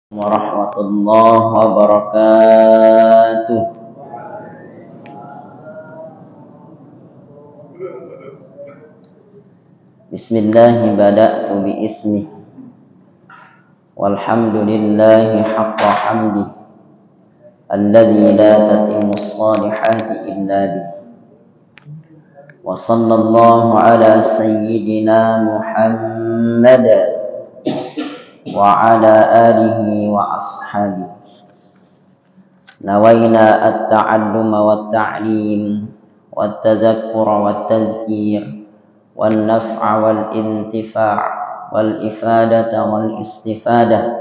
Warahmatullahi wabarakatuh. Bismillahi bada'tu bi ismi walhamdulillahi haqqa hamdi alladzi la tatimmu ssalihati illa bi wa sallallahu ala sayyidina Muhammad wa ala alihi wa ashabihi. Nawaina at-ta'alluma wat-ta'lim wat-tadhakkura wat-tadhkir wan-naf'a wal-intifa' wal-ifadata wal-istifadah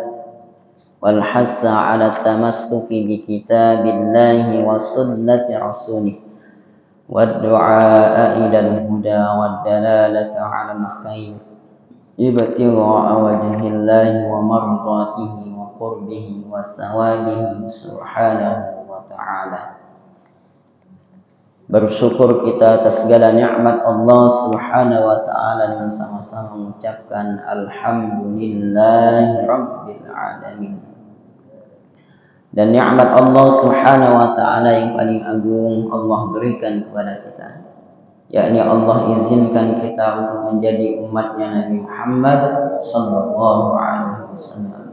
wal-hatha 'ala at-tamassuki bi kitabillahi wa sunnati rasulih wad-du'a ila al-huda wad-dalalata 'ala al-khair ibtigha'a wajhillahi wa mardatihi wa qurbihi wa sawabihi subhanahu wa ta'ala. Bersyukur kita atas segala nikmat Allah subhanahu wa ta'ala dengan sama-sama mengucapkan alhamdulillahi rabbil alamin. Dan nikmat Allah subhanahu wa ta'ala yang paling agung Allah berikan kepada kita, yakni Allah izinkan kita untuk menjadi umatnya Nabi Muhammad sallallahu alaihi wasallam.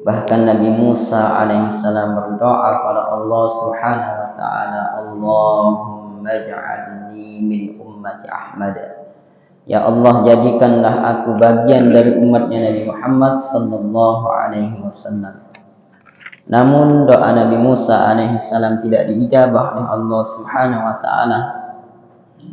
Bahkan Nabi Musa alaihissalam berdoa kepada Allah subhanahu wa ta'ala, Allahumma ij'alni min ummati Ahmad. Ya Allah, jadikanlah aku bagian dari umatnya Nabi Muhammad sallallahu alaihi wasallam. Namun doa Nabi Musa alaihissalam tidak diijabah oleh Allah subhanahu wa ta'ala,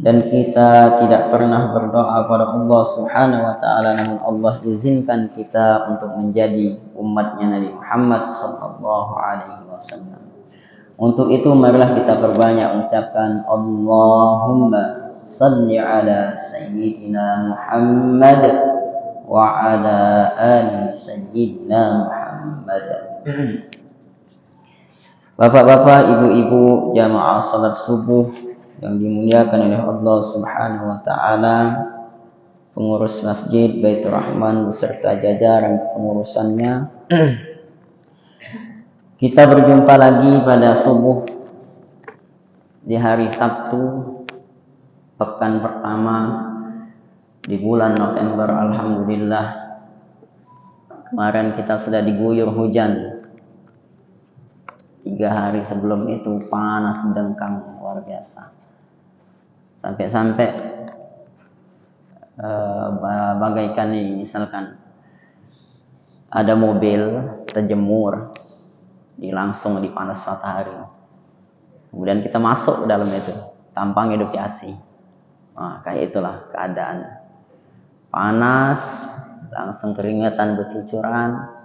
dan kita tidak pernah berdoa kepada Allah subhanahu wa ta'ala, namun Allah izinkan kita untuk menjadi umatnya Nabi Muhammad sallallahu alaihi wasallam. Untuk itu marilah kita perbanyak mengucapkan Allahumma salli ala sayyidina Muhammad wa ala ali sayyidina Muhammad. Bapak-bapak, ibu-ibu, jamaah salat subuh yang dimuliakan oleh Allah subhanahu wa ta'ala, pengurus masjid Baitur Rahman beserta jajaran pengurusannya, kita berjumpa lagi pada subuh di hari Sabtu pekan pertama di bulan November. Alhamdulillah, kemarin kita sudah diguyur hujan. 3 hari sebelum itu panas dengkang luar biasa. Sampai-sampai bagaikan ini, misalkan ada mobil terjemur langsung di panas matahari, kemudian kita masuk ke dalam itu tanpa hidup AC. Nah, kayak itulah keadaan panas, langsung keringetan bercucuran.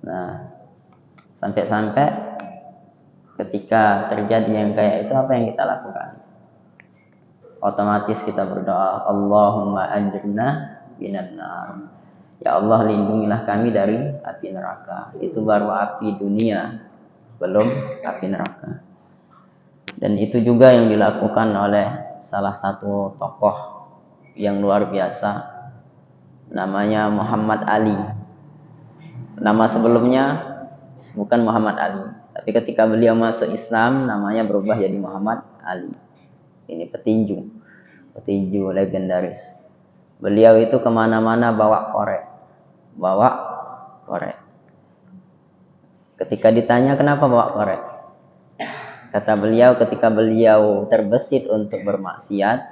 Nah, sampai-sampai ketika terjadi yang kayak itu, apa yang kita lakukan? Otomatis kita berdoa, Allahumma ajirna minan nar. Ya Allah, lindungilah kami dari api neraka. Itu baru api dunia, belum api neraka. Dan itu juga yang dilakukan oleh salah satu tokoh yang luar biasa, namanya Muhammad Ali. Nama sebelumnya bukan Muhammad Ali, tapi ketika beliau masuk Islam namanya berubah jadi Muhammad Ali. Ini petinju legendaris. Beliau itu kemana-mana bawa korek. Ketika ditanya kenapa bawa korek, kata beliau, ketika beliau terbesit untuk bermaksiat,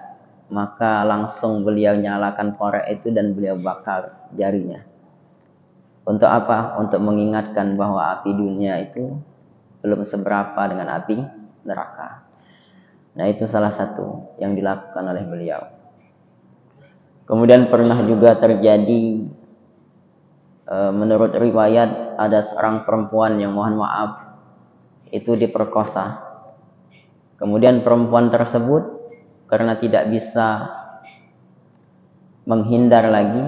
maka langsung beliau nyalakan korek itu dan beliau bakar jarinya. Untuk apa? Untuk mengingatkan bahwa api dunia itu belum seberapa dengan api neraka. Nah, itu salah satu yang dilakukan oleh beliau. Kemudian pernah juga terjadi, menurut riwayat, ada seorang perempuan yang, mohon maaf, itu diperkosa. Kemudian perempuan tersebut karena tidak bisa menghindar lagi,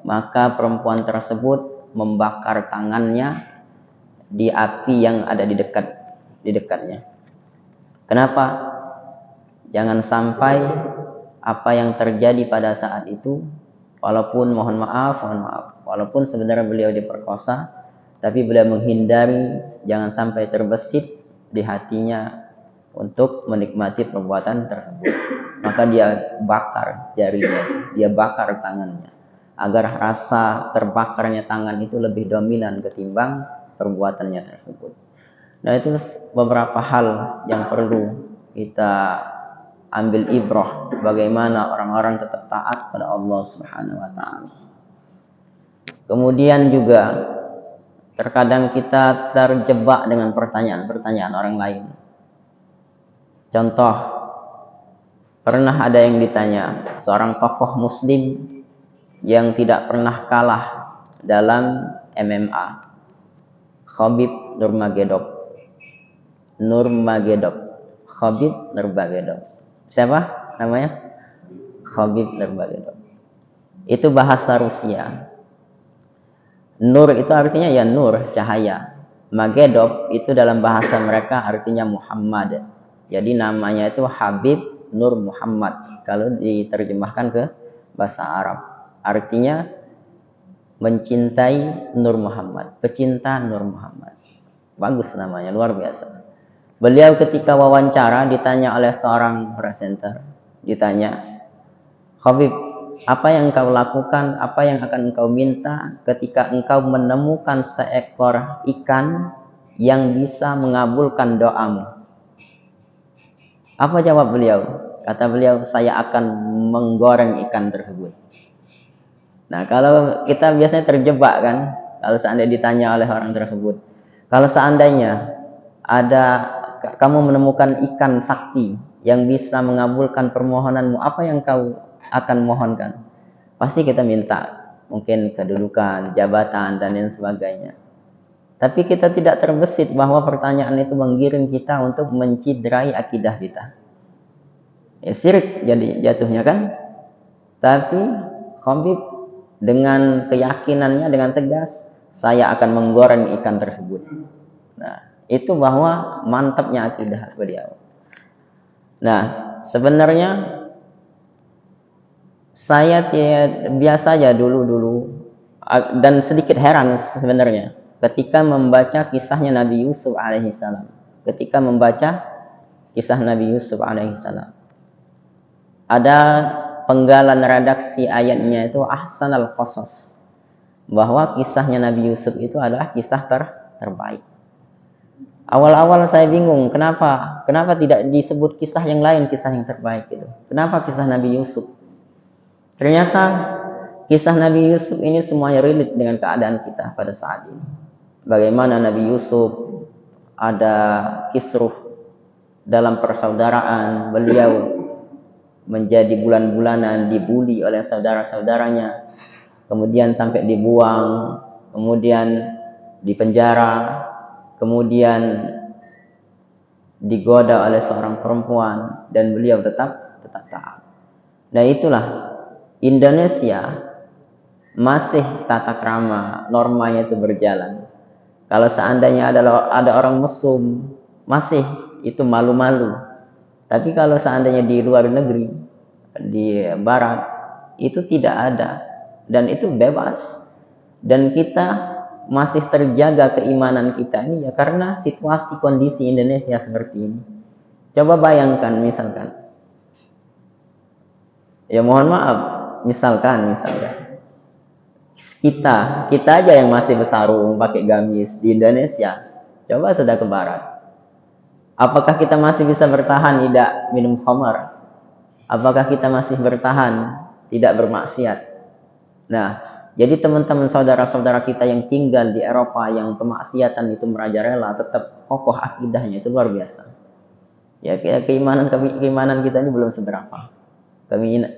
maka perempuan tersebut membakar tangannya di api yang ada di dekatnya. Kenapa? Jangan sampai apa yang terjadi pada saat itu, walaupun mohon maaf, Walaupun sebenarnya beliau diperkosa, tapi beliau menghindari jangan sampai terbesit di hatinya untuk menikmati perbuatan tersebut. Maka dia bakar jarinya, dia bakar tangannya, agar rasa terbakarnya tangan itu lebih dominan ketimbang perbuatannya tersebut. Nah, itu beberapa hal yang perlu kita ambil ibrah, bagaimana orang-orang tetap taat pada Allah Subhanahu wa taala. Kemudian juga terkadang kita terjebak dengan pertanyaan-pertanyaan orang lain. Contoh, pernah ada yang ditanya seorang tokoh muslim yang tidak pernah kalah dalam MMA, Khabib Nurmagomedov. Khabib Nurmagomedov. Siapa namanya? Khabib Nurmagomedov. Itu bahasa Rusia. Nur itu artinya ya nur, cahaya. Magedov itu dalam bahasa mereka artinya Muhammad. Jadi namanya itu Habib Nur Muhammad. Kalau diterjemahkan ke bahasa Arab, artinya mencintai Nur Muhammad, pecinta Nur Muhammad. Bagus namanya, luar biasa. Beliau ketika wawancara ditanya oleh seorang presenter, ditanya, Habib, apa yang engkau lakukan, apa yang akan engkau minta ketika engkau menemukan seekor ikan yang bisa mengabulkan doamu? Apa jawab beliau? Kata beliau, saya akan menggoreng ikan tersebut. Nah, kalau kita biasanya terjebak kan, kalau seandainya ditanya oleh orang tersebut, kalau seandainya kamu menemukan ikan sakti yang bisa mengabulkan permohonanmu, apa yang kau akan mohonkan? Pasti kita minta mungkin kedudukan, jabatan, dan lain sebagainya. Tapi kita tidak terbesit bahwa pertanyaan itu menggiring kita untuk menciderai akidah kita. Ya, syirik jadi jatuhnya kan. Tapi Khabib dengan keyakinannya, dengan tegas, saya akan menggoreng ikan tersebut. Nah, itu bahwa mantapnya akidah beliau. Nah, sebenarnya saya biasa aja dulu dan sedikit heran sebenarnya ketika membaca kisahnya Nabi Yusuf alaihissalam. Ketika membaca kisah Nabi Yusuf alaihissalam, ada penggalan redaksi ayatnya itu ahsanal qasas, bahwa kisahnya Nabi Yusuf itu adalah kisah terbaik. Awal-awal saya bingung, kenapa tidak disebut kisah yang lain, kisah yang terbaik itu. Kenapa kisah Nabi Yusuf? Ternyata kisah Nabi Yusuf ini semuanya relate dengan keadaan kita pada saat ini. Bagaimana Nabi Yusuf ada kisruh dalam persaudaraan, beliau menjadi bulan-bulanan dibuli oleh saudara-saudaranya, kemudian sampai dibuang, kemudian dipenjara, kemudian digoda oleh seorang perempuan, dan beliau tetap taat. Nah, itulah Indonesia masih tata krama, normanya itu berjalan. Kalau seandainya ada orang mesum, masih itu malu-malu. Tapi kalau seandainya di luar negeri, di barat, itu tidak ada. Dan itu bebas. Dan kita masih terjaga keimanan kita ini ya karena situasi kondisi Indonesia seperti ini. Coba bayangkan misalkan. Ya mohon maaf, misalkan kita aja yang masih bersarung pakai gamis di Indonesia, coba sudah ke barat, apakah kita masih bisa bertahan tidak minum khamar? Apakah kita masih bertahan tidak bermaksiat? Nah, jadi teman-teman saudara-saudara kita yang tinggal di Eropa yang kemaksiatan itu merajalela, tetap kokoh akidahnya, itu luar biasa. Ya, keimanan kita ini belum seberapa.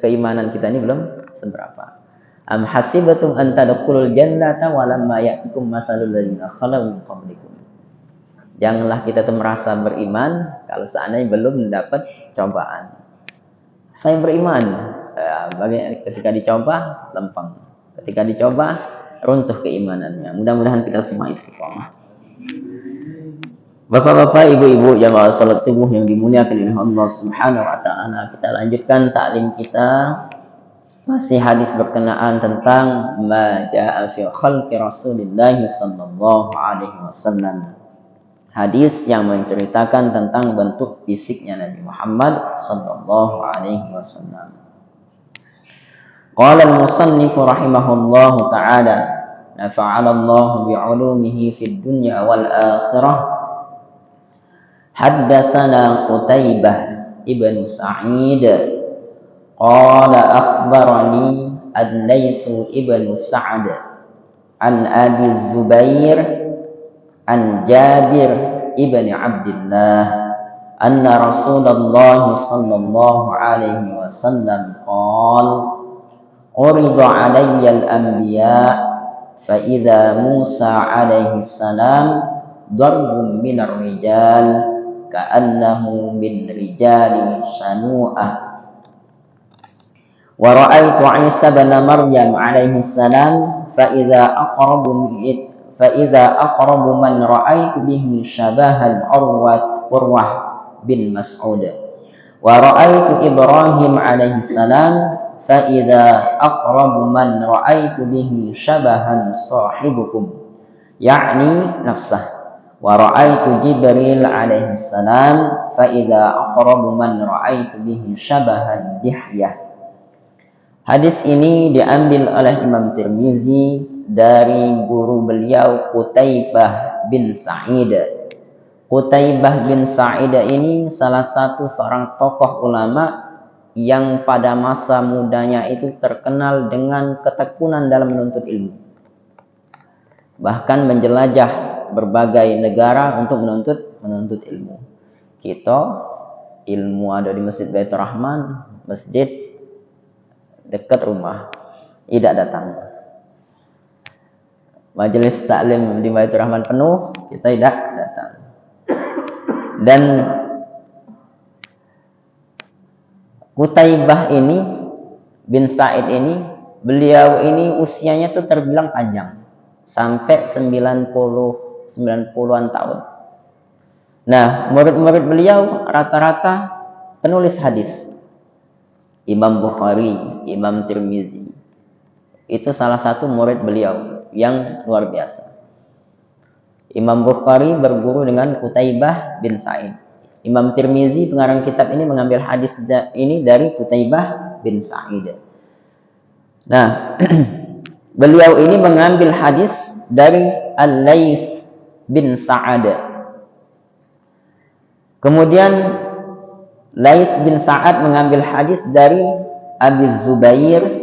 Keimanan kita ini belum seberapa. Am hasibatum an tadkhulul jannata wa lamma ya'tikum masalul ladzina khalau min qablikum. Janganlah kita merasa beriman kalau seandainya belum mendapat cobaan. Saya beriman, ketika dicoba lempeng, ketika dicoba runtuh keimanannya. Mudah-mudahan kita semua istiqomah. Bapak-bapak, ibu-ibu, jamaah salat subuh yang dimuliakan oleh Allah Subhanahu wa taala, kita lanjutkan taklim kita Masih hadis berkenaan tentang ma jaa fi khalqi Rasulillah sallallahu alaihi wasallam. Hadis yang menceritakan tentang bentuk fisiknya Nabi Muhammad sallallahu alaihi wasallam. Qala al-musannif rahimahullahu ta'ala, nafa'ala Allah bi'ulumihi fid dunya wal akhirah. Haddatsana Qutaibah ibn Sa'id qala akhbarani al-Laits ibn Sa'd an Abi Zubair an Jabir ibn Abdullah anna Rasulullah sallallahu alaihi wasallam qala urida alayya al-anbiya fa idza Musa alaihi salam darbun min ar-rijal ka'annahu min rijali shanu'ah wa ra'aitu Isa bin Maryam alaihi salam fa idza aqrabu man ra'aitu bihi shabahan Urwah bin Mas'ud wa ra'aitu Ibrahim alaihi salam fa idza aqrabu man ra'aitu bihi shabahan sahibukum yakni nafsah wa ra'aitu Jibril alaihi salam fa idza aqrabu man ra'aitu bihi shabahan Dihyah. Hadis ini diambil oleh Imam Tirmizi dari guru beliau Qutaibah bin Sa'id. Qutaibah bin Sa'id ini salah satu seorang tokoh ulama yang pada masa mudanya itu terkenal dengan ketekunan dalam menuntut ilmu. Bahkan menjelajah berbagai negara untuk menuntut ilmu. Kita ilmu ada di Masjid Baitur Rahman, masjid dekat rumah, tidak datang. Majelis taklim di Baitur Rahman penuh, kita tidak datang. Dan Qutaibah ini bin Sa'id ini, beliau ini usianya tuh terbilang panjang, sampai 90-an tahun. Nah, murid-murid beliau rata-rata penulis hadis. Imam Bukhari, Imam Tirmizi, itu salah satu murid beliau yang luar biasa. Imam Bukhari berguru dengan Qutaibah bin Sa'id. Imam Tirmizi pengarang kitab ini mengambil hadis ini dari Qutaibah bin Sa'id. Nah, beliau ini mengambil hadis dari Al-Laits bin Sa'ad. Kemudian Laits bin Sa'ad mengambil hadis dari Abi Zubair.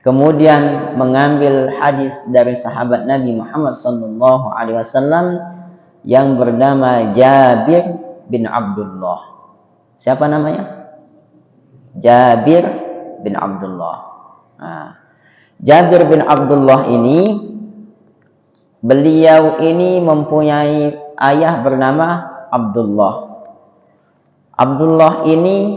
Kemudian mengambil hadis dari sahabat Nabi Muhammad sallallahu alaihi wasallam yang bernama Jabir bin Abdullah. Siapa namanya? Jabir bin Abdullah. Nah, Jabir bin Abdullah ini, beliau ini mempunyai ayah bernama Abdullah. Abdullah ini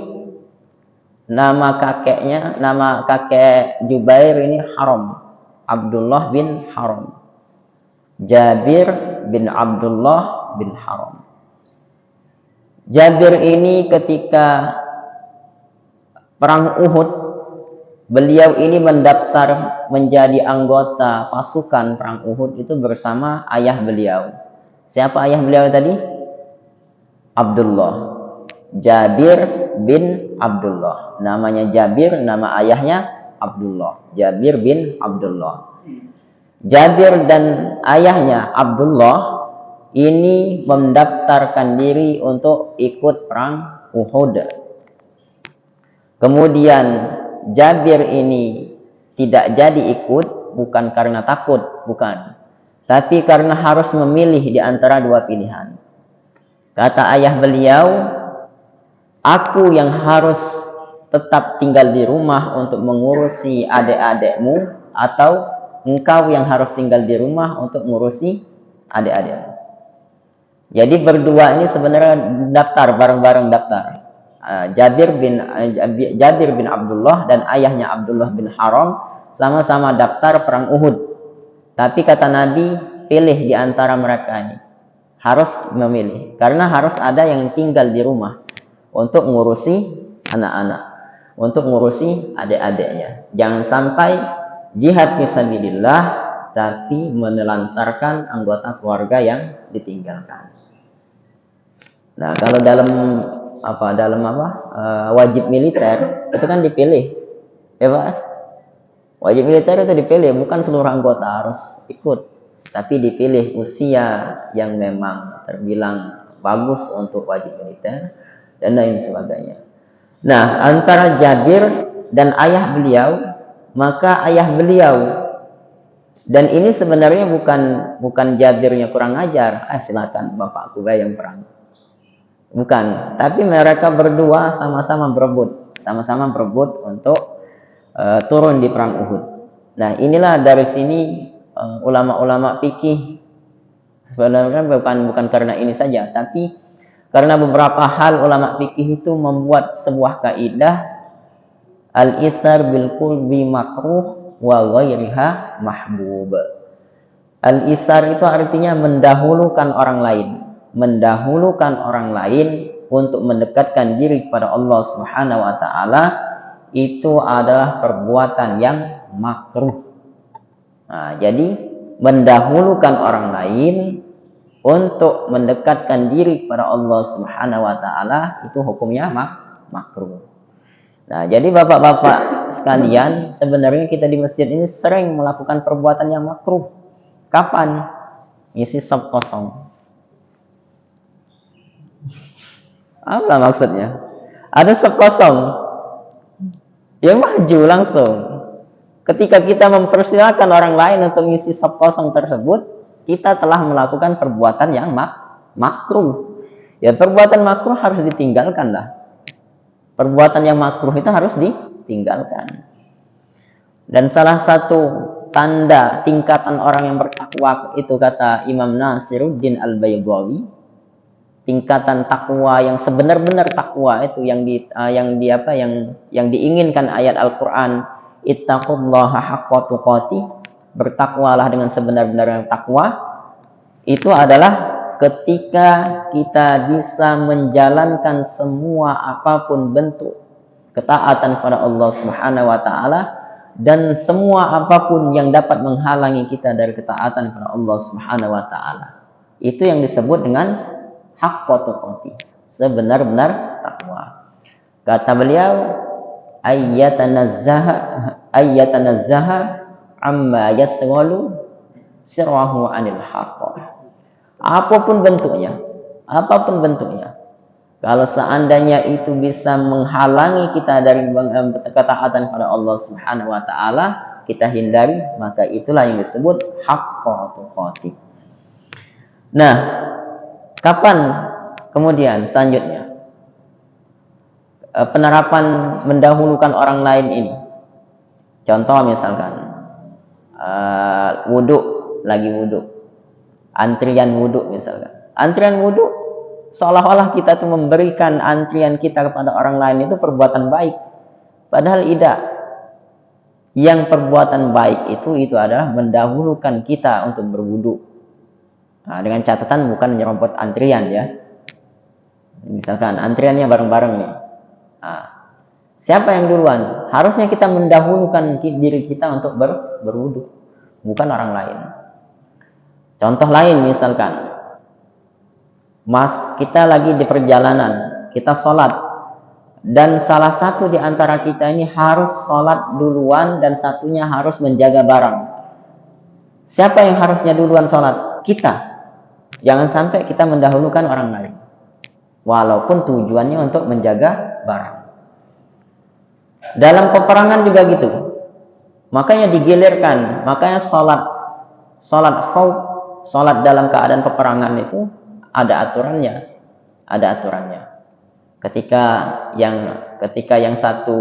nama kakek Jubair ini Haram. Abdullah bin Haram. Jabir bin Abdullah bin Haram. Jabir ini ketika perang Uhud, beliau ini mendaftar menjadi anggota pasukan perang Uhud itu bersama ayah beliau. Siapa ayah beliau tadi? Abdullah. Jabir bin Abdullah. Namanya Jabir, nama ayahnya Abdullah. Jabir bin Abdullah. Jabir dan ayahnya Abdullah ini mendaftarkan diri untuk ikut perang Uhud. Kemudian Jabir ini tidak jadi ikut, bukan karena takut, bukan, tapi karena harus memilih di antara dua pilihan. Kata ayah beliau, aku yang harus tetap tinggal di rumah untuk mengurusi adik-adikmu, atau engkau yang harus tinggal di rumah untuk mengurusi adik-adikmu. Jadi berdua ini sebenarnya daftar, bareng-bareng daftar. Jabir bin Abdullah dan ayahnya Abdullah bin Haram sama-sama daftar perang Uhud. Tapi kata Nabi, pilih di antara mereka ini. Harus memilih. Karena harus ada yang tinggal di rumah untuk mengurusi anak-anak. untuk ngurusi adik-adiknya. Jangan sampai jihad fisabilillah tapi menelantarkan anggota keluarga yang ditinggalkan. Nah, kalau dalam wajib militer itu kan dipilih, ya Pak. Wajib militer itu dipilih, bukan seluruh anggota harus ikut, tapi dipilih usia yang memang terbilang bagus untuk wajib militer dan lain sebagainya. Nah, antara Jabir dan ayah beliau, maka ayah beliau, dan ini sebenarnya bukan Jabirnya kurang ajar, silakan bapakku yang perang. Bukan, tapi mereka berdua sama-sama berebut untuk turun di perang Uhud. Nah, inilah dari sini ulama-ulama fikih sebenarnya bukan karena ini saja, tapi karena beberapa hal ulama fikih itu membuat sebuah kaidah al-isar bil qurbi makruh wa ghairiha mahbub. Al-isar itu artinya mendahulukan orang lain untuk mendekatkan diri kepada Allah Subhanahu wa taala itu adalah perbuatan yang makruh. Nah, jadi mendahulukan orang lain untuk mendekatkan diri kepada Allah Subhanahu wa taala itu hukumnya makruh. Nah, jadi bapak-bapak sekalian, sebenarnya kita di masjid ini sering melakukan perbuatan yang makruh. Kapan? Ngisi saf kosong. Apa maksudnya? Ada saf kosong, ya maju langsung. Ketika kita mempersilahkan orang lain untuk mengisi saf kosong tersebut, kita telah melakukan perbuatan yang makruh. Ya, perbuatan makruh harus ditinggalkan lah. Perbuatan yang makruh itu harus ditinggalkan. Dan salah satu tanda tingkatan orang yang bertakwa itu kata Imam Nasiruddin Al-Baydawi, tingkatan takwa yang sebenar-benar takwa itu yang diinginkan ayat Al-Qur'an, ittaqullaha haqqa tuqatih, bertakwalah dengan sebenar-benarnya takwa, itu adalah ketika kita bisa menjalankan semua apapun bentuk ketaatan kepada Allah Subhanahu wa taala dan semua apapun yang dapat menghalangi kita dari ketaatan kepada Allah Subhanahu wa taala. Itu yang disebut dengan haqqa tuqatih, sebenar-benar takwa. Kata beliau, ayyatanazzaha amma yasghalu sirrahu anil haqq. Apapun bentuknya, kalau seandainya itu bisa menghalangi kita dari ketaatan kepada Allah Subhanahu wa taala, kita hindari, maka itulah yang disebut haqqa tuqatih. Nah, kapan kemudian selanjutnya penerapan mendahulukan orang lain ini? Contoh misalkan lagi wudhu, antrian wudhu misalkan. Antrian wudhu seolah-olah kita tuh memberikan antrian kita kepada orang lain itu perbuatan baik. Padahal tidak. Yang perbuatan baik itu adalah mendahulukan kita untuk berwudhu. Nah, dengan catatan bukan menyerempet antrian ya. Misalkan antriannya bareng-bareng nih. Nah, siapa yang duluan? Harusnya kita mendahulukan diri kita untuk berwudhu, bukan orang lain. Contoh lain misalkan, kita lagi di perjalanan, kita sholat, dan salah satu di antara kita ini harus sholat duluan dan satunya harus menjaga barang. Siapa yang harusnya duluan sholat? Kita. Jangan sampai kita mendahulukan orang lain, walaupun tujuannya untuk menjaga barang. Dalam peperangan juga gitu. Makanya digilirkan, makanya sholat khauf, sholat dalam keadaan peperangan itu ada aturannya. Ketika yang satu,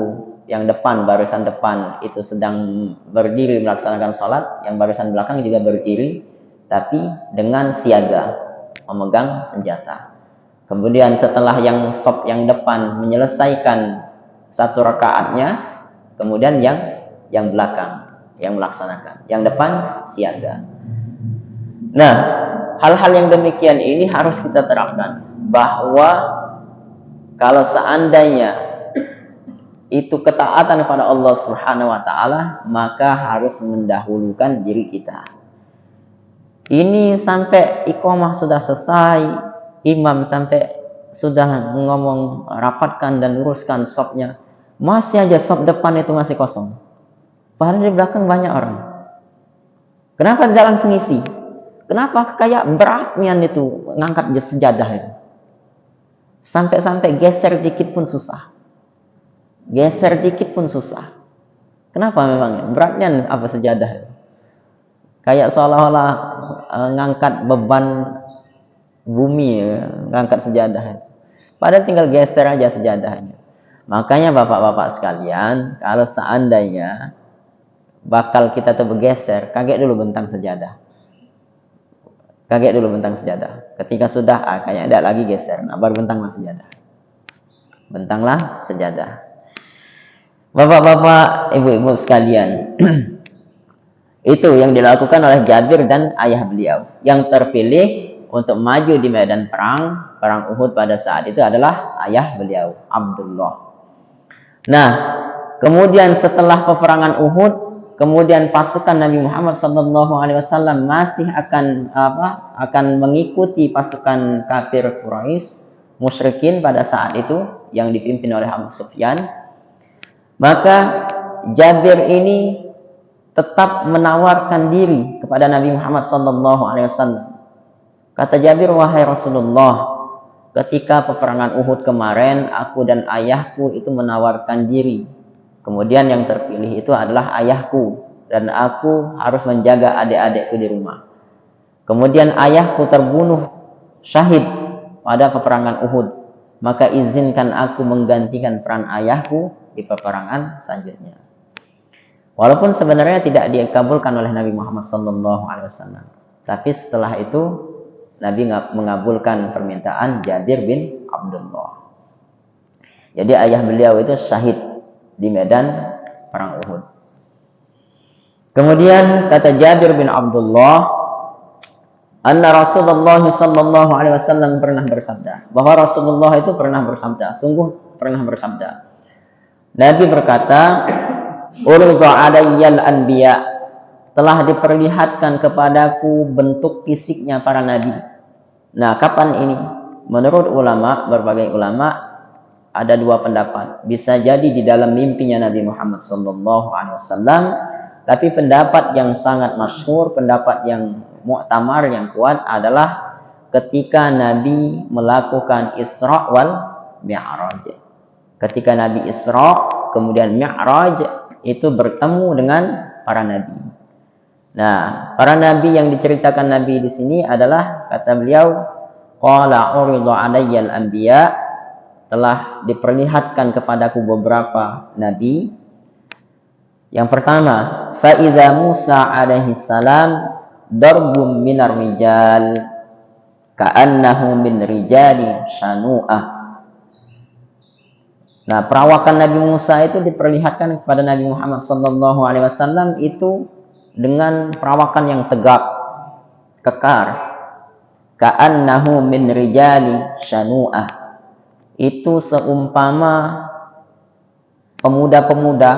yang depan, barisan depan itu sedang berdiri melaksanakan sholat, yang barisan belakang juga berdiri, tapi dengan siaga, memegang senjata. Kemudian setelah yang depan menyelesaikan satu rakaatnya, kemudian yang belakang yang melaksanakan, yang depan siaga. Nah, hal-hal yang demikian ini harus kita terapkan, bahwa kalau seandainya itu ketaatan kepada Allah Subhanahu wa taala, maka harus mendahulukan diri kita. Ini sampai iqamah sudah selesai, imam sampai sudah ngomong rapatkan dan luruskan shopnya, masih aja shop depan itu masih kosong. Padahal di belakang banyak orang. Kenapa tidak langsung isi? Kenapa kayak beratnya itu ngangkat sejadah itu? Sampai-sampai geser dikit pun susah. Geser dikit pun susah. Kenapa memang? Beratnya apa sejadah? Kayak seolah-olah ngangkat beban bumi, ngangkat sejadah. Padahal tinggal geser aja sejadahnya. Makanya bapak-bapak sekalian, kalau seandainya bakal kita tuh bergeser, kaget dulu bentang sejadah. Kaget dulu bentang sejadah. Ketika sudah, kayaknya tidak lagi geser. Nah, baru bentanglah sejadah. Bentanglah sejadah. Bapak-bapak, ibu-ibu sekalian, itu yang dilakukan oleh Jabir dan ayah beliau. Yang terpilih untuk maju di medan perang Uhud pada saat itu adalah ayah beliau, Abdullah. Nah, kemudian setelah peperangan Uhud, kemudian pasukan Nabi Muhammad SAW masih akan mengikuti pasukan kafir Quraisy, musyrikin pada saat itu yang dipimpin oleh Abu Sufyan. Maka Jabir ini tetap menawarkan diri kepada Nabi Muhammad SAW. Kata Jabir, wahai Rasulullah, ketika peperangan Uhud kemarin, aku dan ayahku itu menawarkan diri. Kemudian yang terpilih itu adalah ayahku, dan aku harus menjaga adik-adikku di rumah. Kemudian ayahku terbunuh syahid pada peperangan Uhud. Maka izinkan aku menggantikan peran ayahku di peperangan selanjutnya. Walaupun sebenarnya tidak dikabulkan oleh Nabi Muhammad SAW, tapi setelah itu Nabi mengabulkan permintaan Jabir bin Abdullah. Jadi ayah beliau itu syahid di medan perang Uhud. Kemudian kata Jabir bin Abdullah, anna Rasulullah sallallahu alaihi wasallam pernah bersabda, bahwa Rasulullah itu pernah bersabda, sungguh pernah bersabda. Nabi berkata, "Urida alayyal anbiya," telah diperlihatkan kepadaku bentuk fisiknya para nabi. Nah, kapan ini? Menurut ulama, berbagai ulama, ada dua pendapat. Bisa jadi di dalam mimpinya Nabi Muhammad SAW, tapi pendapat yang sangat masyhur, pendapat yang muktamar, yang kuat adalah ketika Nabi melakukan Isra wal Mi'raj. Ketika Nabi Isra, kemudian Mi'raj, itu bertemu dengan para nabi. Nah, para nabi yang diceritakan Nabi di sini adalah, kata beliau, qala uridu alayyal anbiya, telah diperlihatkan kepadaku beberapa nabi. Yang pertama, fa idza Musa alaihi salam darbum minar rijal ka'annahu min rijali shanu'ah. Nah, perawakan Nabi Musa itu diperlihatkan kepada Nabi Muhammad SAW itu dengan perawakan yang tegap, kekar. Ka'annahu min rijali shanu'ah. Itu seumpama pemuda-pemuda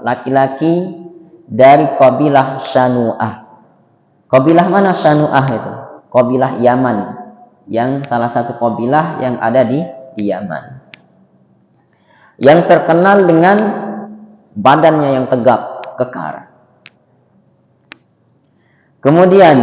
laki-laki dari kabilah Shanu'ah. Kabilah mana Shanu'ah itu? Kabilah Yaman, yang salah satu kabilah yang ada di Yaman, yang terkenal dengan badannya yang tegap, kekar. Kemudian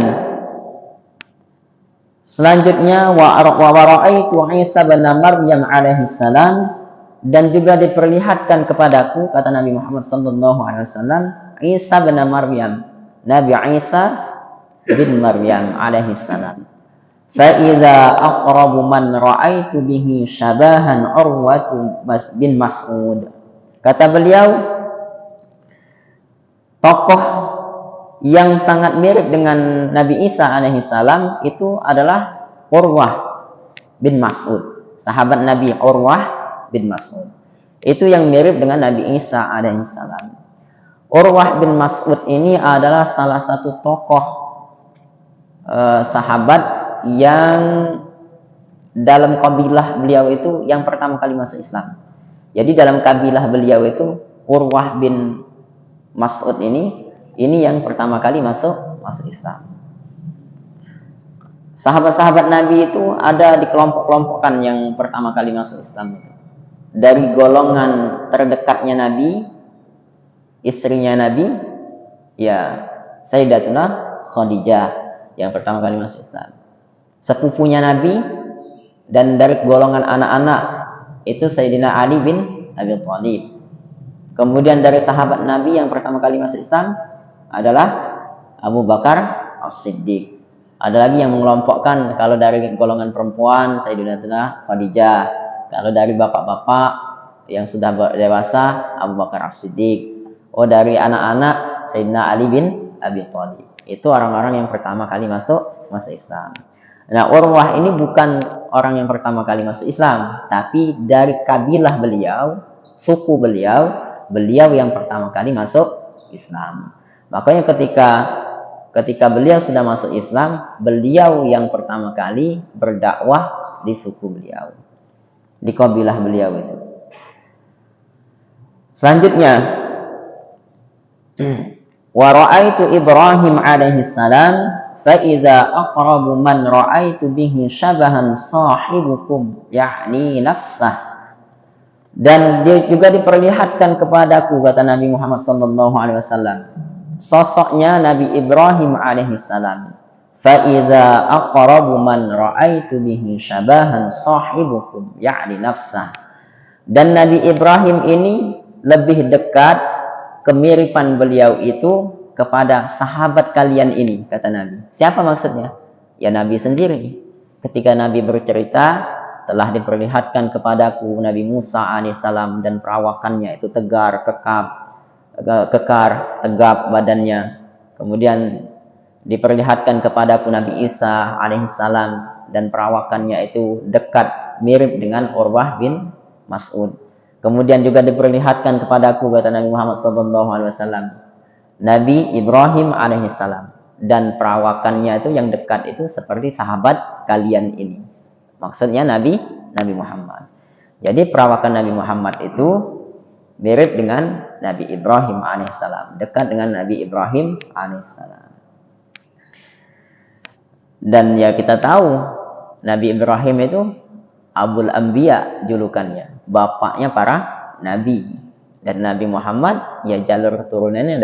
selanjutnya wa ra'aitu Isa bin Maryam alaihi salam, dan juga diperlihatkan kepadaku, kata Nabi Muhammad SAW, Isa bin Maryam, Nabi Isa bin Maryam alaihi salam. Fa idza aqrabu man ra'aitu bihi syabahan Urwatu bin Mas'ud. Kata beliau, tokoh yang sangat mirip dengan Nabi Isa alaihi salam itu adalah Urwah bin Mas'ud, sahabat Nabi Urwah bin Mas'ud. Itu yang mirip dengan Nabi Isa alaihi salam. Urwah bin Mas'ud ini adalah salah satu tokoh sahabat yang dalam kabilah beliau itu yang pertama kali masuk Islam. Jadi dalam kabilah beliau itu Urwah bin Mas'ud ini yang pertama kali masuk Islam. Sahabat-sahabat Nabi itu ada di kelompok-kelompokkan yang pertama kali masuk Islam itu. Dari golongan terdekatnya Nabi, istrinya Nabi, ya Sayyidatuna Khadijah yang pertama kali masuk Islam. Sepupunya Nabi dan dari golongan anak-anak itu Sayyidina Ali bin Abi Thalib. Kemudian dari sahabat Nabi yang pertama kali masuk Islam adalah Abu Bakar As-Siddiq. Ada lagi yang mengelompokkan kalau dari golongan perempuan Sayyidatuna Khadijah, kalau dari bapak-bapak yang sudah dewasa Abu Bakar As-Siddiq. Oh, dari anak-anak Sayyidina Ali bin Abi Thalib. Itu orang-orang yang pertama kali masuk Islam. Nah, Urwah ini bukan orang yang pertama kali masuk Islam, tapi dari kabilah beliau, suku beliau yang pertama kali masuk Islam. Makanya ketika beliau sudah masuk Islam, beliau yang pertama kali berdakwah di suku beliau, di kabilah beliau itu. Selanjutnya, wa ra'aitu Ibrahim alaihi salam fa idza aqrabu man ra'aitu bihi syabahan sahibukum yakni nafsah. Dan dia juga diperlihatkan kepadaku, kata Nabi Muhammad sallallahu alaihi wasallam, sosoknya Nabi Ibrahim alaihi salam. Fa idza aqrabu man ra'aitu bihi syabahan sahibukum yakni nafsah. Dan Nabi Ibrahim ini lebih dekat kemiripan beliau itu kepada sahabat kalian ini, kata Nabi. Siapa maksudnya? Ya Nabi sendiri. Ketika Nabi bercerita, telah diperlihatkan kepadaku Nabi Musa alaihissalam dan perawakannya itu kekar, tegap badannya. Kemudian diperlihatkan kepadaku Nabi Isa alaihissalam dan perawakannya itu dekat, mirip dengan Urwah bin Mas'ud. Kemudian juga diperlihatkan kepadaku, kata Nabi Muhammad SAW, Nabi Ibrahim alaihissalam dan perawakannya itu yang dekat itu seperti sahabat kalian ini. Maksudnya Nabi Muhammad. Jadi perawakan Nabi Muhammad itu mirip dengan Nabi Ibrahim alaihissalam, dekat dengan Nabi Ibrahim alaihissalam. Dan ya kita tahu Nabi Ibrahim itu Abul Anbiya julukannya, bapaknya para nabi. Dan Nabi Muhammad ya jalur keturunannya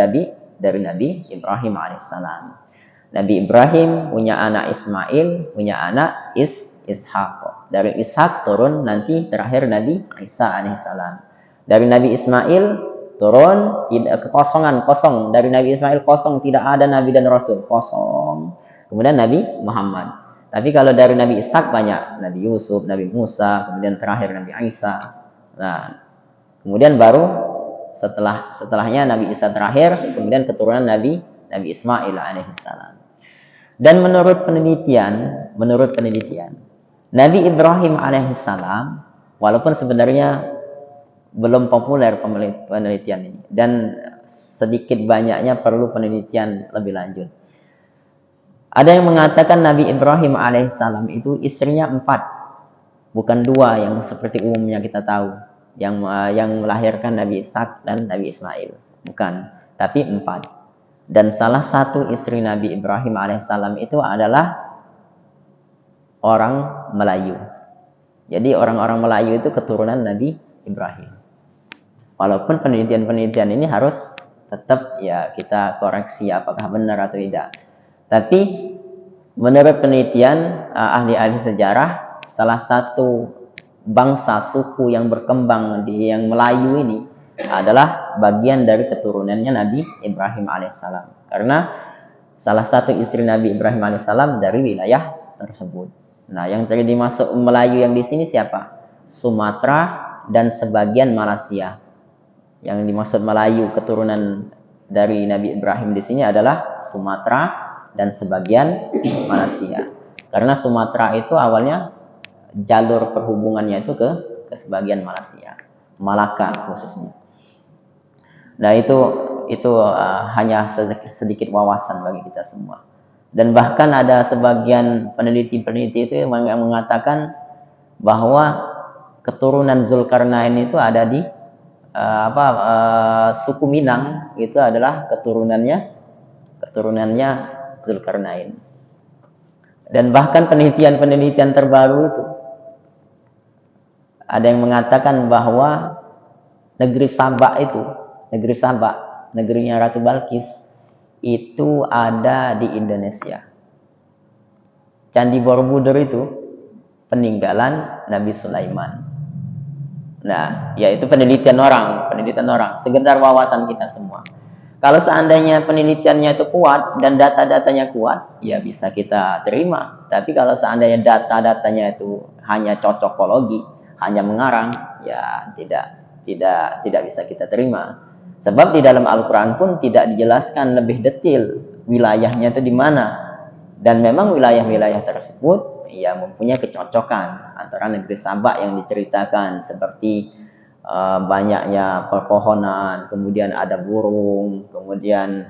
dari Nabi Ibrahim alaihissalam. Nabi Ibrahim punya anak Ismail, punya anak Ishak. Dari Ishak turun nanti terakhir Nabi Isa alaihissalam. Dari Nabi Ismail turun tidak kosong. Dari Nabi Ismail kosong, tidak ada nabi dan rasul, kosong. Kemudian Nabi Muhammad. Tapi kalau dari Nabi Ishak banyak, Nabi Yusuf, Nabi Musa, kemudian terakhir Nabi Isa. Nah, kemudian baru setelahnya Nabi Isa terakhir, kemudian keturunan Nabi Ismail alaihissalam. Dan menurut penelitian, Nabi Ibrahim alaihissalam, walaupun sebenarnya belum populer penelitian ini, dan sedikit banyaknya perlu penelitian lebih lanjut. Ada yang mengatakan Nabi Ibrahim alaihissalam itu istrinya 4, bukan 2 yang seperti umumnya kita tahu, yang melahirkan Nabi Ishak dan Nabi Ismail, bukan, tapi 4. Dan salah satu istri Nabi Ibrahim alaihissalam itu adalah orang Melayu. Jadi orang-orang Melayu itu keturunan Nabi Ibrahim. Walaupun penelitian ini harus tetap ya kita koreksi apakah benar atau tidak. Tapi menurut penelitian ahli-ahli sejarah, salah satu bangsa suku yang berkembang yang Melayu ini adalah bagian dari keturunannya Nabi Ibrahim alaihissalam. Karena salah satu istri Nabi Ibrahim alaihissalam dari wilayah tersebut. Nah, yang tadi dimasuk Melayu yang di sini siapa? Sumatera dan sebagian Malaysia. Yang dimaksud Melayu keturunan dari Nabi Ibrahim di sini adalah Sumatera dan sebagian Malaysia. Karena Sumatera itu awalnya jalur perhubungannya itu ke sebagian Malaysia, Malaka khususnya. Nah itu hanya sedikit wawasan bagi kita semua. Dan bahkan ada sebagian peneliti itu yang mengatakan bahwa keturunan Zulkarnain itu ada di suku Minang, itu adalah keturunannya Zulkarnain. Dan bahkan penelitian terbaru itu ada yang mengatakan bahwa negeri Sabak, negerinya Ratu Balkis, itu ada di Indonesia. Candi Borobudur itu peninggalan Nabi Sulaiman. Nah, yaitu penelitian orang, sekedar wawasan kita semua. Kalau seandainya penelitiannya itu kuat dan data-datanya kuat, ya bisa kita terima. Tapi kalau seandainya data-datanya itu hanya cocokologi, hanya mengarang, ya tidak bisa kita terima. Sebab di dalam Al-Quran pun tidak dijelaskan lebih detail wilayahnya itu di mana. Dan memang wilayah-wilayah tersebut ya mempunyai kecocokan antara negeri Sabak yang diceritakan, seperti banyaknya pepohonan, kemudian ada burung, kemudian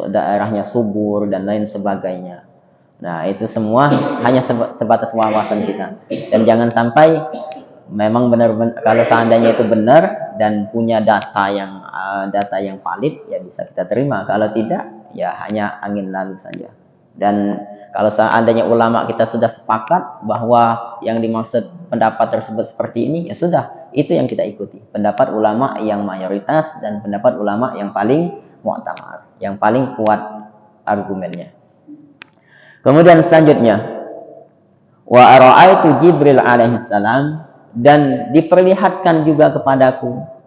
daerahnya subur dan lain sebagainya. Nah, itu semua hanya sebatas wawasan kita. Dan jangan sampai memang benar-benar, kalau seandainya itu benar dan punya data yang valid, ya bisa kita terima. Kalau tidak, ya hanya angin lalu saja. Dan kalau seandainya ulama kita sudah sepakat bahwa yang dimaksud pendapat tersebut seperti ini, ya sudah, itu yang kita ikuti. Pendapat ulama yang mayoritas dan pendapat ulama yang paling mu'tamar, yang paling kuat argumennya. Kemudian selanjutnya, wa ara'aitu Jibril alaihissalam, dan diperlihatkan juga kepadaku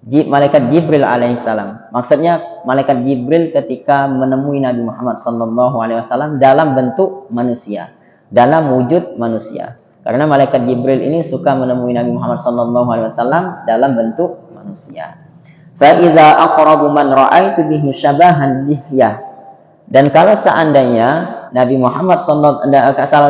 malaikat Jibril alaihissalam. Maksudnya malaikat Jibril ketika menemui Nabi Muhammad SAW dalam bentuk manusia, dalam wujud manusia. Karena malaikat Jibril ini suka menemui Nabi Muhammad SAW dalam bentuk manusia. Fa'iza aqrabu man ra'aitu bihi syabahan lihyah. Dan kalau seandainya Nabi Muhammad kalau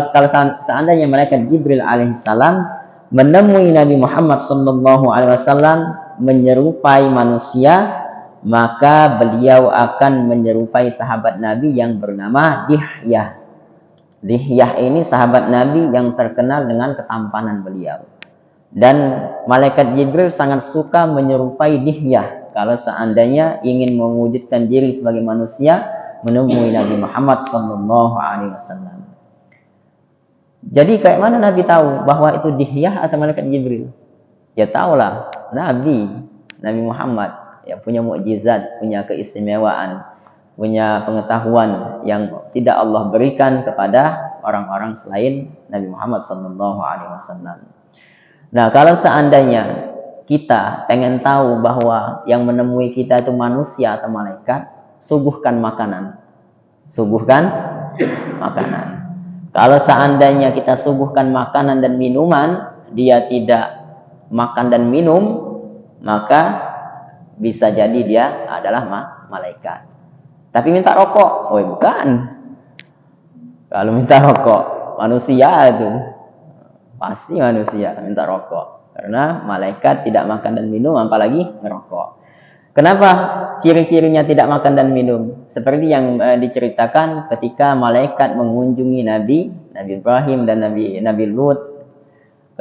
seandainya malaikat Jibril alaihissalam menemui Nabi Muhammad SAW menyerupai manusia, maka beliau akan menyerupai sahabat Nabi yang bernama Dihyah. Dihyah ini sahabat Nabi yang terkenal dengan ketampanan beliau. Dan malaikat Jibril sangat suka menyerupai Dihyah kalau seandainya ingin mewujudkan diri sebagai manusia, menemui Nabi Muhammad SAW. Jadi kayak mana Nabi tahu bahwa itu Dihyah atau malaikat Jibril? Ya tahulah, Nabi Muhammad yang punya mukjizat, punya keistimewaan, punya pengetahuan yang tidak Allah berikan kepada orang-orang selain Nabi Muhammad SAW. Nah, kalau seandainya kita pengen tahu bahwa yang menemui kita itu manusia atau malaikat, suguhkan makanan. Kalau seandainya kita suguhkan makanan dan minuman, dia tidak makan dan minum, maka bisa jadi dia adalah malaikat. Tapi minta rokok, bukan. Kalau minta rokok, manusia itu pasti manusia minta rokok. Karena malaikat tidak makan dan minum, apalagi ngerokok. Kenapa ciri-cirinya tidak makan dan minum? Seperti yang diceritakan ketika malaikat mengunjungi Nabi Ibrahim dan Nabi Lut,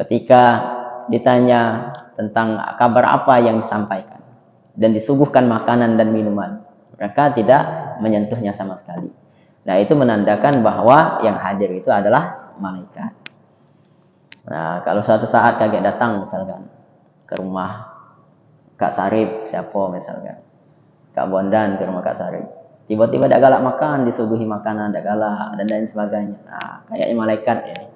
ketika ditanya tentang kabar apa yang disampaikan dan disuguhkan makanan dan minuman, mereka tidak menyentuhnya sama sekali. Nah, itu menandakan bahwa yang hadir itu adalah malaikat. Nah, kalau suatu saat kakek datang misalkan ke rumah Kak Sarip, siapa misalkan, Kak Bondan ke rumah Kak Sarip, tiba-tiba ada galak makan, disuguhi makanan, ada galak dan lain sebagainya. Nah, kayaknya malaikat ini.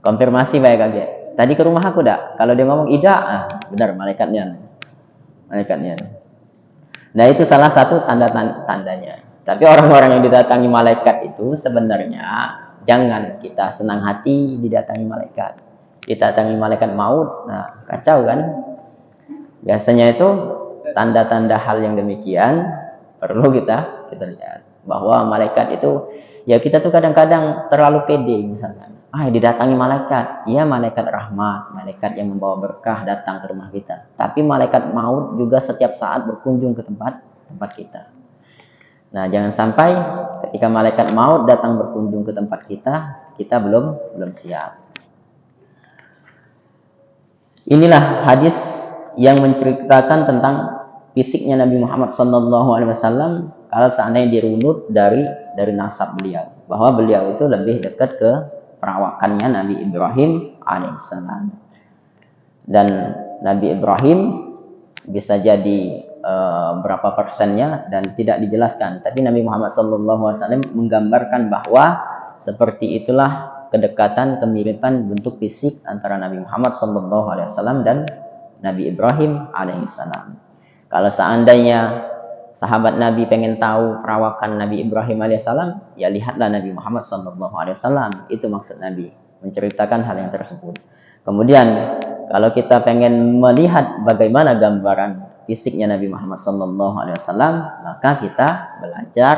Konfirmasi baik kakek, tadi ke rumah aku dak? Kalau dia ngomong tidak, benar malaikatnya. Nah, itu salah satu tandanya. Tapi orang-orang yang didatangi malaikat itu sebenarnya jangan kita senang hati didatangi malaikat. Didatangi malaikat maut, nah kacau kan? Biasanya itu tanda-tanda hal yang demikian perlu kita lihat, bahwa malaikat itu, ya kita tuh kadang-kadang terlalu pede misalkan. Didatangi malaikat, ya malaikat rahmat, malaikat yang membawa berkah datang ke rumah kita. Tapi malaikat maut juga setiap saat berkunjung ke tempat kita. Nah, jangan sampai ketika malaikat maut datang berkunjung ke tempat kita, kita belum siap. Inilah hadis yang menceritakan tentang fisiknya Nabi Muhammad SAW kalau seandainya dirunut dari nasab beliau, bahwa beliau itu lebih dekat ke perawakannya Nabi Ibrahim alaihissalam. Dan Nabi Ibrahim bisa jadi berapa persennya dan tidak dijelaskan, tapi Nabi Muhammad SAW menggambarkan bahwa seperti itulah kedekatan, kemiripan bentuk fisik antara Nabi Muhammad SAW dan Nabi Ibrahim alaihissalam. Kalau seandainya sahabat Nabi pengen tahu perawakan Nabi Ibrahim alaihissalam, ya lihatlah Nabi Muhammad SAW. Itu maksud Nabi, menceritakan hal yang tersebut. Kemudian kalau kita pengen melihat bagaimana gambaran fisiknya Nabi Muhammad SAW, maka kita belajar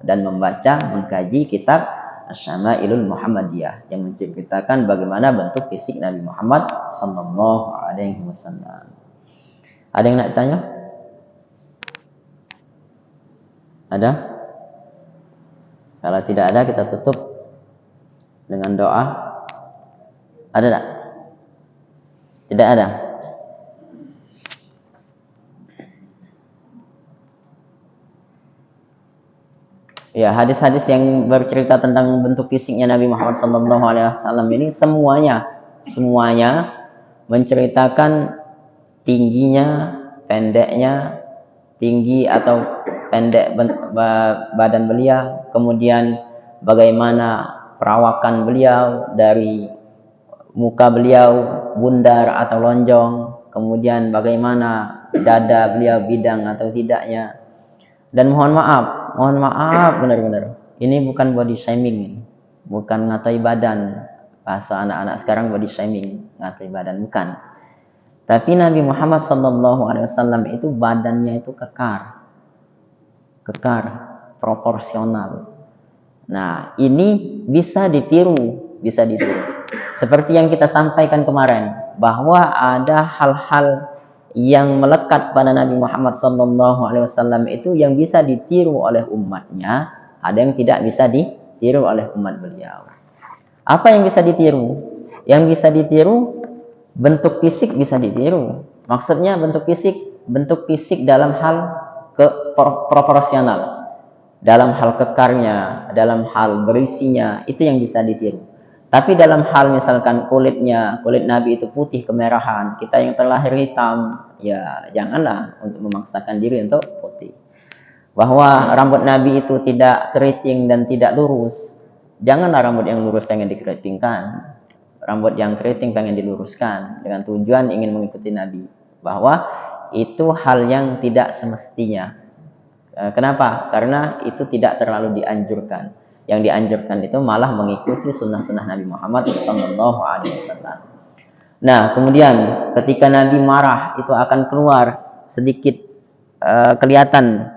dan membaca, mengkaji kitab Asy-Syama'ilul Muhammadiyah yang menceritakan bagaimana bentuk fisik Nabi Muhammad SAW. Ada yang nak tanya? Ada? Kalau tidak ada, kita tutup dengan doa. Ada tak? Tidak ada. Ya, hadis-hadis yang bercerita tentang bentuk fisiknya Nabi Muhammad SAW ini semuanya menceritakan tingginya, pendeknya, tinggi atau pendek badan beliau, kemudian bagaimana perawakan beliau, dari muka beliau bundar atau lonjong, kemudian bagaimana dada beliau bidang atau tidaknya. Dan mohon maaf benar-benar, ini bukan body shaming, bukan ngatai badan. Bahasa anak-anak sekarang body shaming, ngatai badan, bukan. Tapi Nabi Muhammad SAW itu badannya itu kekar, proporsional. Nah, ini bisa ditiru. Seperti yang kita sampaikan kemarin, bahwa ada hal-hal yang melekat pada Nabi Muhammad SAW itu yang bisa ditiru oleh umatnya, ada yang tidak bisa ditiru oleh umat beliau. Apa yang bisa ditiru? Yang bisa ditiru bentuk fisik, bisa ditiru. Maksudnya bentuk fisik dalam hal proporsional, dalam hal kekarnya, dalam hal berisinya, itu yang bisa ditiru. Tapi dalam hal misalkan kulit Nabi itu putih kemerahan, kita yang terlahir hitam, ya janganlah untuk memaksakan diri untuk putih. Bahwa rambut Nabi itu tidak keriting dan tidak lurus, janganlah rambut yang lurus pengen dikeritingkan, rambut yang keriting pengen diluruskan dengan tujuan ingin mengikuti Nabi. Bahwa itu hal yang tidak semestinya. Kenapa? Karena itu tidak terlalu dianjurkan. Yang dianjurkan itu malah mengikuti sunnah-sunnah Nabi Muhammad SAW. Nah, kemudian ketika Nabi marah, itu akan keluar sedikit kelihatan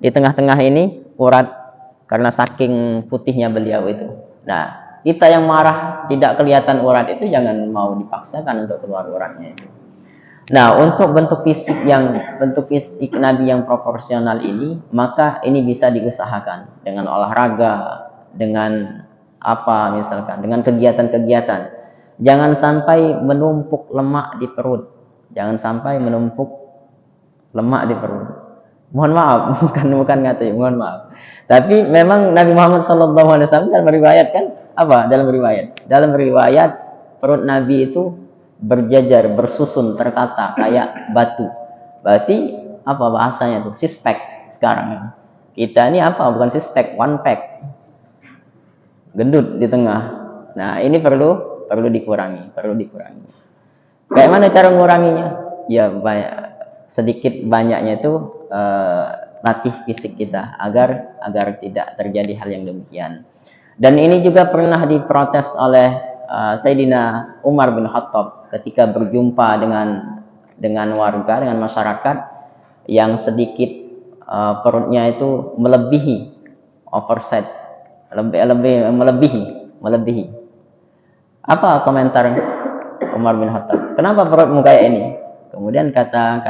di tengah-tengah ini urat, karena saking putihnya beliau itu. Nah, kita yang marah tidak kelihatan urat itu, jangan mau dipaksakan untuk keluar uratnya itu. Nah, untuk bentuk fisik Nabi yang proporsional ini, maka ini bisa diusahakan dengan olahraga, dengan misalkan dengan kegiatan-kegiatan. Jangan sampai menumpuk lemak di perut. Mohon maaf, bukan ngatain, mohon maaf. Tapi memang Nabi Muhammad SAW dalam riwayat dalam riwayat perut Nabi itu berjajar, bersusun, tertata kayak batu. Berarti bahasanya tuh? Six pack sekarang. Kita ini bukan six pack, one pack. Gendut di tengah. Nah, ini perlu dikurangi. Kayak mana cara menguranginya? Ya, sedikit banyaknya itu latih fisik kita agar tidak terjadi hal yang demikian. Dan ini juga pernah diprotes oleh Sayyidina Umar bin Khattab ketika berjumpa dengan warga, dengan masyarakat yang sedikit perutnya itu melebihi, oversize, melebihi. Apa komentar Umar bin Khattab? Kenapa perutmu kayak ini? Kemudian kata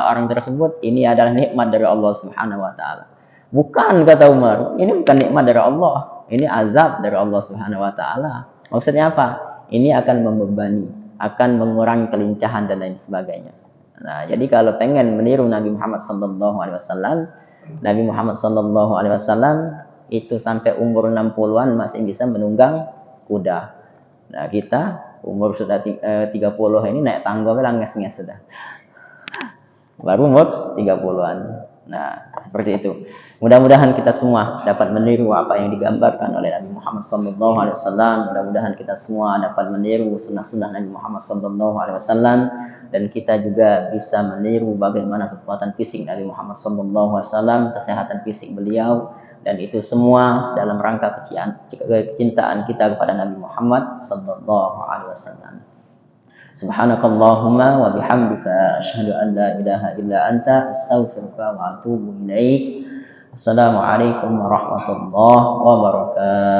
orang tersebut, ini adalah nikmat dari Allah Subhanahu wa taala. Bukan, kata Umar, ini bukan nikmat dari Allah, ini azab dari Allah Subhanahu wa taala. Maksudnya apa? Ini akan membebani. akan mengurangi kelincahan dan lain sebagainya. Nah, jadi kalau pengen meniru Nabi Muhammad SAW, Nabi Muhammad SAW itu sampai umur 60-an masih bisa menunggang kuda. Nah, kita umur sudah 30 ini naik tangga bilang nges-nges sudah. Baru umur 30-an. Nah, seperti itu. Mudah-mudahan kita semua dapat meniru apa yang digambarkan oleh Nabi Muhammad SAW. Mudah-mudahan kita semua dapat meniru sunnah-sunnah Nabi Muhammad SAW. Dan kita juga bisa meniru bagaimana kekuatan fisik Nabi Muhammad SAW, kesehatan fisik beliau. Dan itu semua dalam rangka kecintaan kita kepada Nabi Muhammad SAW. Subhanakallahumma wa bihamdika asyhadu an la ilaha illa anta astaghfiruka wa atubu ilaik. Assalamualaikum warahmatullahi wabarakatuh.